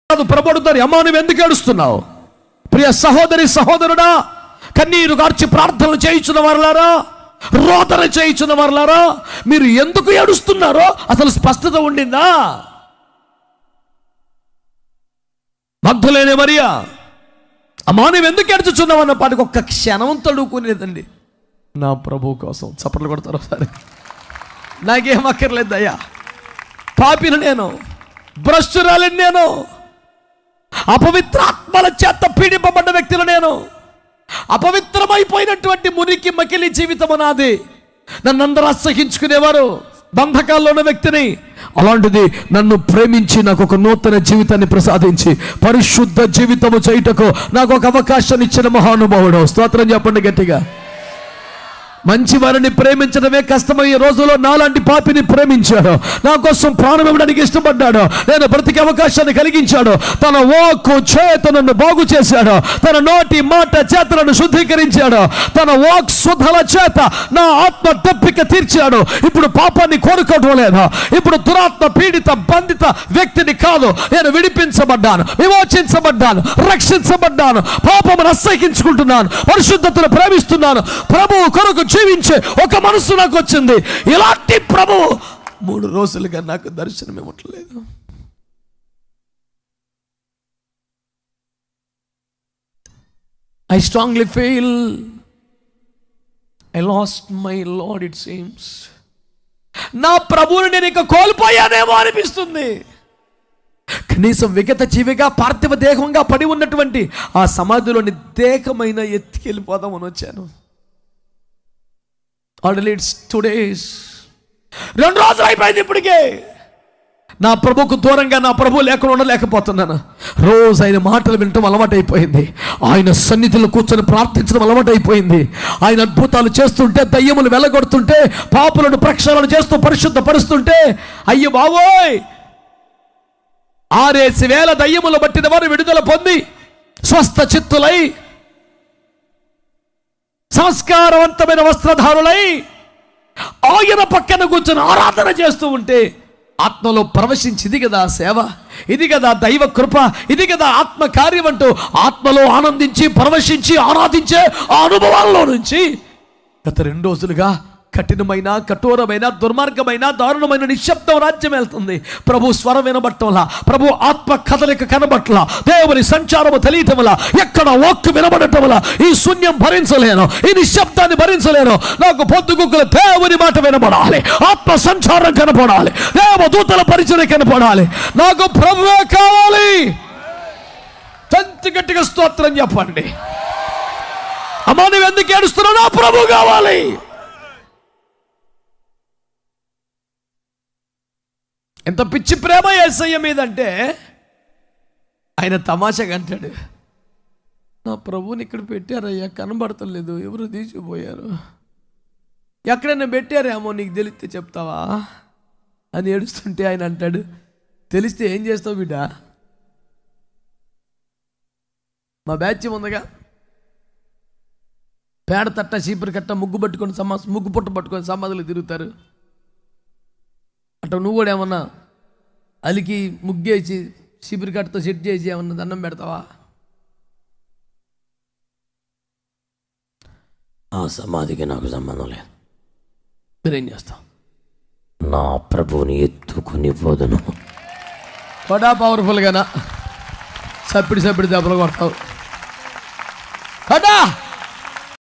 ప్రభుడుతారు. అమ్మా నువ్వు ఎందుకు ఏడుస్తున్నావు? ప్రియ సహోదరి సహోదరుడా, కన్నీరు గార్చి ప్రార్థనలు చేయించున్న వారులారా, రోదన చేయించున్న వారులారా, మీరు ఎందుకు ఏడుస్తున్నారో అసలు స్పష్టత ఉండిందా? మగ్ధలేనే మరియా, అమ్మా నువ్వు ఎందుకు ఏడుచున్నావు అన్న పాటికి ఒక్క క్షణం తడుకునేదండి. నా ప్రభు కోసం చప్పట్లు కొడతారు ఒకసారి. నాకేం అక్కర్లేదయ్యా, పాపిని నేను, భ్రష్టురాలిని నేను, అపవిత్రాత్మల చేత పీడింపబడ్డ వ్యక్తులు నేను, అపవిత్రమైపోయినటువంటి మురికి మకిలి జీవితం నాది. నన్ను అందరూ అసహించుకునేవారు, బంధకాల్లో ఉన్న వ్యక్తిని. అలాంటిది నన్ను ప్రేమించి నాకు ఒక నూతన జీవితాన్ని ప్రసాదించి పరిశుద్ధ జీవితము చేయుటకు నాకు ఒక అవకాశాన్ని ఇచ్చిన మహానుభావుడు. స్తోత్రం చెప్పండి గట్టిగా. మంచి వారిని ప్రేమించడమే కష్టమయ్యే రోజుల్లో నాలాంటి పాపిని ప్రేమించాడు, నా కోసం ప్రాణం ఇవ్వడానికి ఇష్టపడ్డాడు, నేను బ్రతికే అవకాశాన్ని కలిగించాడు. తన వాక్కు చేత నన్ను బాగు చేశాడు, తన నోటి మాట చేత నన్ను శుద్ధీకరించాడు, తన వాక్ సుధల చేత నా ఆత్మ దప్పిక తీర్చాడు. ఇప్పుడు పాపాన్ని కోరుకోవడం లేదు, ఇప్పుడు దురాత్మ పీడిత బంధిత వ్యక్తిని కాదు, నేను విడిపించబడ్డాను, విమోచించబడ్డాను, రక్షించబడ్డాను, పాపమును అసహించుకుంటున్నాను, పరిశుద్ధతను ప్రేమిస్తున్నాను. ప్రభువు కొరకు జీవించే ఒక మనసు నాకు వచ్చింది. ఇలాంటి ప్రభువు 3 రోజులుగా నాకు దర్శనం ఇవ్వట్లేదు. I strongly feel I lost my Lord, it seems. నా ప్రభువుని నేను ఇక కోల్పోయానేమో అనిపిస్తుంది. కనీసం విగత జీవిగా పార్థివ దేహంగా పడి ఉన్నటువంటి ఆ సమాధిలోని దేహమైన ఎత్తికెళ్ళిపోదామని వచ్చాను. ఆల్రెడీ ఇట్స్ 2 days, 2 రోజులు అయిపోయింది ఇప్పటికే. నా ప్రభుకు దూరంగా నా ప్రభు లేకుండా ఉండలేకపోతున్నాను. రోజు ఆయన మాటలు వినటం అలవాటైపోయింది, ఆయన సన్నిధిలో కూర్చొని ప్రార్థించడం అలవాటైపోయింది. ఆయన అద్భుతాలు చేస్తుంటే, దయ్యములు వెళ్ళగొడుతుంటే, పాపులను ప్రక్షాళన చేస్తూ పరిశుద్ధపరుస్తుంటే, అయ్యో బావోయ్ 6,000 దయ్యములు బట్టిన వారు విడుదల పొంది స్వస్థ చిత్తులై సంస్కారవంతమైన వస్త్రధారులై ఆయన పక్కన కూర్చొని ఆరాధన చేస్తూ ఉంటే ఆత్మలో ప్రవశించి, ఇది కదా సేవ, ఇది కదా దైవ కృప, ఇది కదా ఆత్మ కార్యం అంటూ ఆత్మలో ఆనందించి పరవశించి ఆరాధించే ఆ అనుభవాల్లో నుంచి గత 2 రోజులుగా కఠినమైన, కఠోరమైన, దుర్మార్గమైన, దారుణమైన నిశ్శబ్దం రాజ్యం వెళ్తుంది. ప్రభు స్వరం వినబట్టంలా, ప్రభు ఆత్మ కదలిక కనబట్టలా, దేవుని సంచారము తెలియటంలా, ఎక్కడ వాక్కు వినబడటంలా ఈ శూన్యం భరించలేను, ఈ నిశ్శబ్దాన్ని భరించలేను. నాకు పొద్దుగుక్కుల దేవుని మాట వినబడాలి, ఆత్మ సంచారం కనపడాలి, దేవదూతల పరిచయం కనపడాలి. నాకు ప్రభువే కావాలి. తంతి గట్టిగా స్తోత్రం చెప్పండి. అమ్మా నువ్వు ఎందుకు ఏడుస్తున్నావు? నా ప్రభు కావాలి. ఎంత పిచ్చి ప్రేమ యేసయ్య మీదంటే ఆయన తమాషాగా అంటాడు, నా ప్రభువుని ఇక్కడ పెట్టారయ్యా, కనబడతలేదు, ఎవరు తీసిపోయారు, ఎక్కడైనా పెట్టారేమో నీకు తెలిస్తే చెప్తావా అని ఏడుస్తుంటే ఆయన అంటాడు, తెలిస్తే ఏం చేస్తావు బిడ్డ? మా బ్యాచ్ ఉందిగా, పేడ తట్ట చీపురు కట్ట ముగ్గు పుట్ట పట్టుకొని సమాధులు తిరుగుతారు. అట్లా నువ్వు కూడా ఏమన్నా అలికి ముగ్గేసి చీపురు కట్టతో సెట్ చేసి ఏమన్నా దండం పెడతావా? ఆ సమాధికి నాకు సంబంధం లేదు. మీరేం చేస్తావు? నా ప్రభువుని ఎత్తుకుని పోదును. కూడా పవర్ఫుల్గానా సప్పిడి దెబ్బలు కొడతావు కదా.